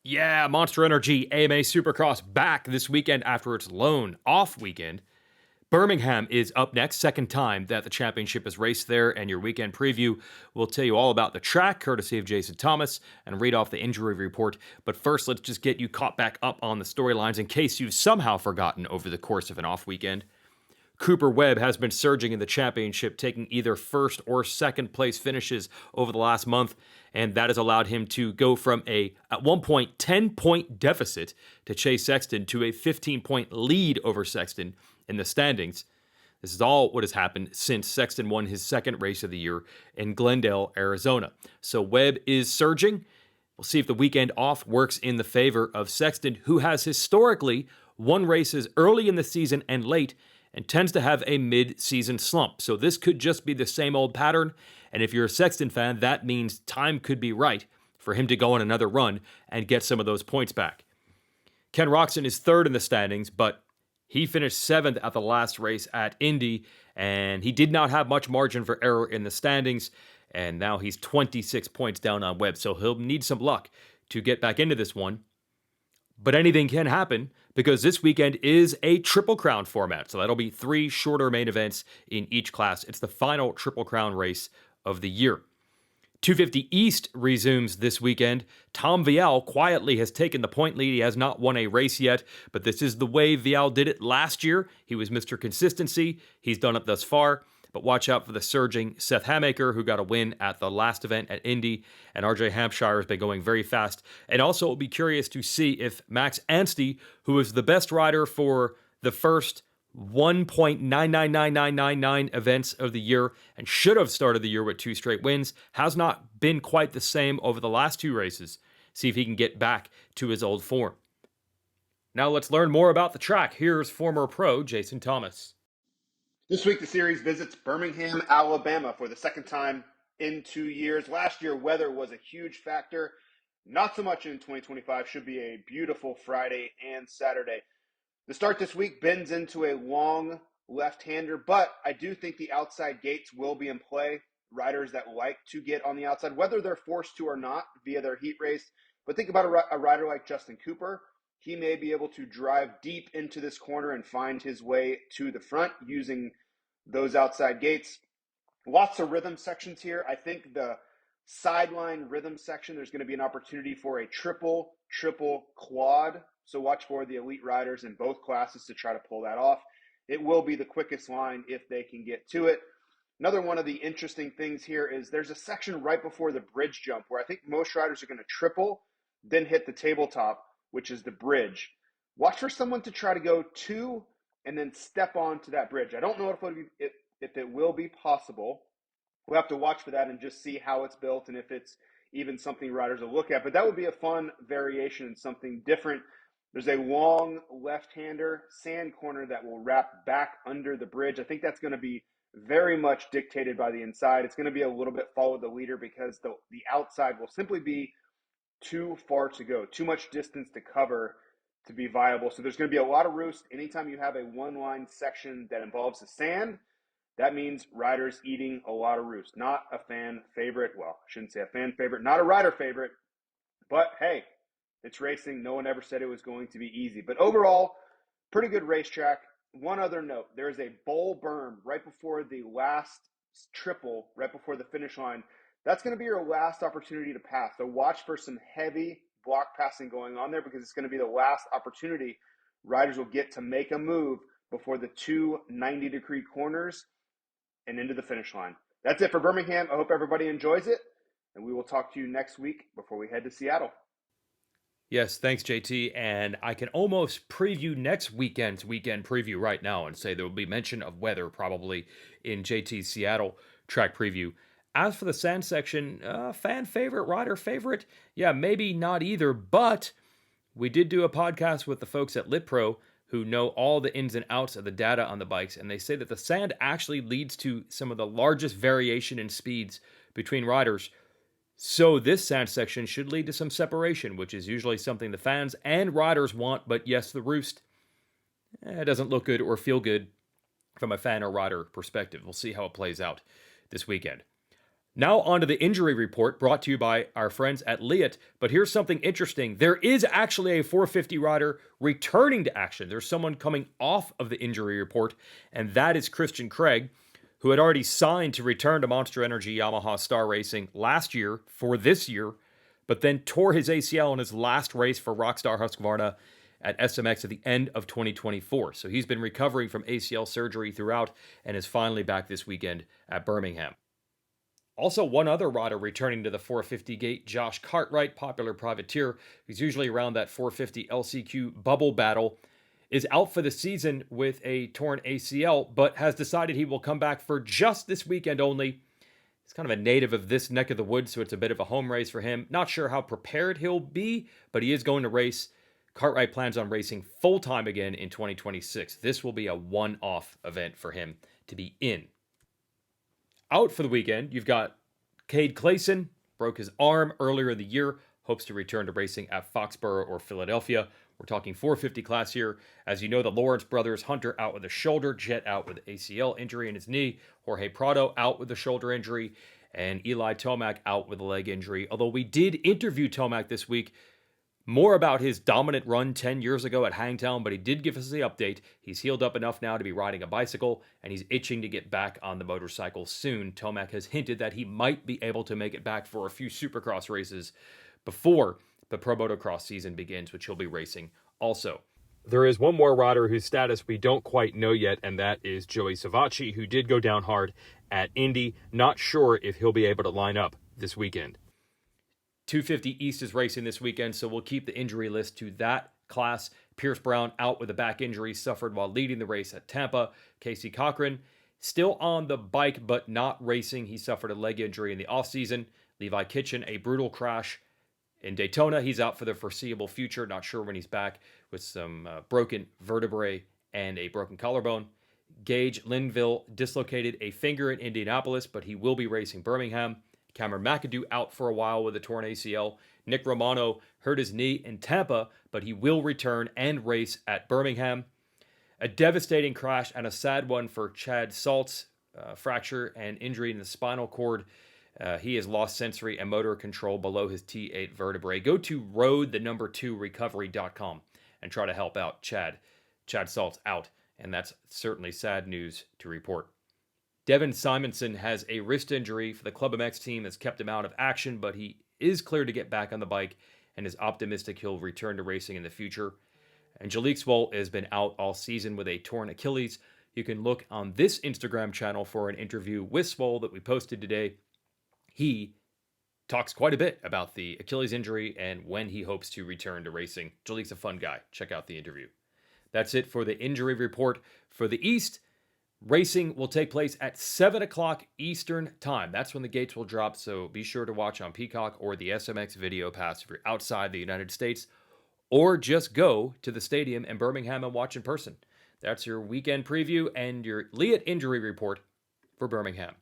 Yeah, Monster Energy AMA Supercross back this weekend after its lone off weekend. Birmingham is up next, second time that the championship is raced there, and your weekend preview will tell you all about the track, courtesy of Jason Thomas, and read off the injury report. But first, let's just get you caught back up on the storylines in case you've somehow forgotten over the course of an off weekend. Cooper Webb has been surging in the championship, taking either first or second place finishes over the last month, and that has allowed him to go from at one point, 10-point deficit to Chase Sexton to a 15-point lead over Sexton in the standings. This is all what has happened since Sexton won his second race of the year in Glendale, Arizona. So Webb is surging. We'll see if the weekend off works in the favor of Sexton, who has historically won races early in the season and late, and tends to have a mid-season slump. So this could just be the same old pattern, and if you're a Sexton fan, that means time could be right for him to go on another run and get some of those points back. Ken Roczen is third in the standings, but he finished seventh at the last race at Indy, and he did not have much margin for error in the standings, and now he's 26 points down on Webb, so he'll need some luck to get back into this one. But anything can happen because this weekend is a Triple Crown format. So that'll be 3 shorter main events in each class. It's the final Triple Crown race of the year. 250 East resumes this weekend. Tom Vial quietly has taken the point lead. He has not won a race yet, but this is the way Vial did it last year. He was Mr. Consistency. He's done it thus far. But watch out for the surging Seth Hamaker, who got a win at the last event at Indy, and RJ Hampshire has been going very fast. And also, we'll be curious to see if Max Anstey, who was the best rider for the first 1.999999 events of the year and should have started the year with 2 straight wins, has not been quite the same over the last 2 races. See if he can get back to his old form. Now let's learn more about the track. Here's former pro Jason Thomas. This week, the series visits Birmingham, Alabama for the second time in 2 years. Last year, weather was a huge factor. Not so much in 2025. Should be a beautiful Friday and Saturday. The start this week bends into a long left-hander, but I do think the outside gates will be in play. Riders that like to get on the outside, whether they're forced to or not via their heat race. But think about a rider like Justin Cooper. He may be able to drive deep into this corner and find his way to the front using those outside gates. Lots of rhythm sections here. I think the sideline rhythm section, there's going to be an opportunity for a triple quad. So watch for the elite riders in both classes to try to pull that off. It will be the quickest line if they can get to it. Another one of the interesting things here is there's a section right before the bridge jump where I think most riders are going to triple, then hit the tabletop, which is the bridge. Watch for someone to try to go 2 and then step onto that bridge. I don't know if it will be possible. We'll have to watch for that and just see how it's built and if it's even something riders will look at. But that would be a fun variation and something different. There's a long left-hander sand corner that will wrap back under the bridge. I think that's going to be very much dictated by the inside. It's going to be a little bit follow the leader because the outside will simply be too far to go, too much distance to cover to be viable. So there's going to be a lot of roost. Anytime you have a one-line section that involves the sand, that means riders eating a lot of roost. Not a fan favorite. Well, I shouldn't say a fan favorite, not a rider favorite. But hey, it's racing. No one ever said it was going to be easy. But overall, pretty good racetrack. One other note, there is a bowl berm right before the last triple, right before the finish line. That's going to be your last opportunity to pass. So watch for some heavy block passing going on there because it's going to be the last opportunity riders will get to make a move before the 2 90-degree corners and into the finish line. That's it for Birmingham. I hope everybody enjoys it, and we will talk to you next week before we head to Seattle. Yes, thanks, JT. And I can almost preview next weekend's weekend preview right now and say there will be mention of weather probably in JT's Seattle track preview. As for the sand section, fan favorite, rider favorite? Yeah, maybe not either, but we did do a podcast with the folks at Leatt Pro who know all the ins and outs of the data on the bikes, and they say that the sand actually leads to some of the largest variation in speeds between riders. So this sand section should lead to some separation, which is usually something the fans and riders want, but yes, the roost, it doesn't look good or feel good from a fan or rider perspective. We'll see how it plays out this weekend. Now on to the injury report brought to you by our friends at Leatt. But here's something interesting. There is actually a 450 rider returning to action. There's someone coming off of the injury report, and that is Christian Craig, who had already signed to return to Monster Energy Yamaha Star Racing last year for this year, but then tore his ACL in his last race for Rockstar Husqvarna at SMX at the end of 2024. So he's been recovering from ACL surgery throughout and is finally back this weekend at Birmingham. Also, one other rider returning to the 450 gate, Josh Cartwright, popular privateer, who's usually around that 450 LCQ bubble battle, is out for the season with a torn ACL, but has decided he will come back for just this weekend only. He's kind of a native of this neck of the woods, so it's a bit of a home race for him. Not sure how prepared he'll be, but he is going to race. Cartwright plans on racing full-time again in 2026. This will be a one-off event for him to be in. Out for the weekend, you've got Cade Clayson, broke his arm earlier in the year, hopes to return to racing at Foxborough or Philadelphia. We're talking 450 class here. As you know, the Lawrence brothers, Hunter out with a shoulder, Jet out with ACL injury in his knee, Jorge Prado out with a shoulder injury, and Eli Tomac out with a leg injury. Although we did interview Tomac this week, more about his dominant run 10 years ago at Hangtown, but he did give us the update. He's healed up enough now to be riding a bicycle, and he's itching to get back on the motorcycle soon. Tomac has hinted that he might be able to make it back for a few Supercross races before the Pro Motocross season begins, which he'll be racing also. There is one more rider whose status we don't quite know yet, and that is Joey Savacci, who did go down hard at Indy. Not sure if he'll be able to line up this weekend. 250 East is racing this weekend, so we'll keep the injury list to that class. Pierce Brown out with a back injury suffered while leading the race at Tampa. Casey Cochran still on the bike but not racing. He suffered a leg injury in the offseason. Levi Kitchen, a brutal crash in Daytona. He's out for the foreseeable future. Not sure when he's back with some broken vertebrae and a broken collarbone. Gage Linville dislocated a finger in Indianapolis, but he will be racing Birmingham. Cameron McAdoo out for a while with a torn ACL. Nick Romano hurt his knee in Tampa, but he will return and race at Birmingham. A devastating crash and a sad one for Chad Saltz, fracture and injury in the spinal cord. He has lost sensory and motor control below his T8 vertebrae. Go to road2recovery.com and try to help out Chad. Chad Saltz out, and that's certainly sad news to report. Devin Simonson has a wrist injury for the Club MX team that's kept him out of action, but he is clear to get back on the bike and is optimistic he'll return to racing in the future. Angelique Swoll has been out all season with a torn Achilles. You can look on this Instagram channel for an interview with Swoll that we posted today. He talks quite a bit about the Achilles injury and when he hopes to return to racing. Angelique's a fun guy. Check out the interview. That's it for the injury report for the East. Racing will take place at 7 o'clock Eastern Time. That's when the gates will drop, so be sure to watch on Peacock or the SMX Video Pass if you're outside the United States, or just go to the stadium in Birmingham and watch in person. That's your weekend preview and your Leatt injury report for Birmingham.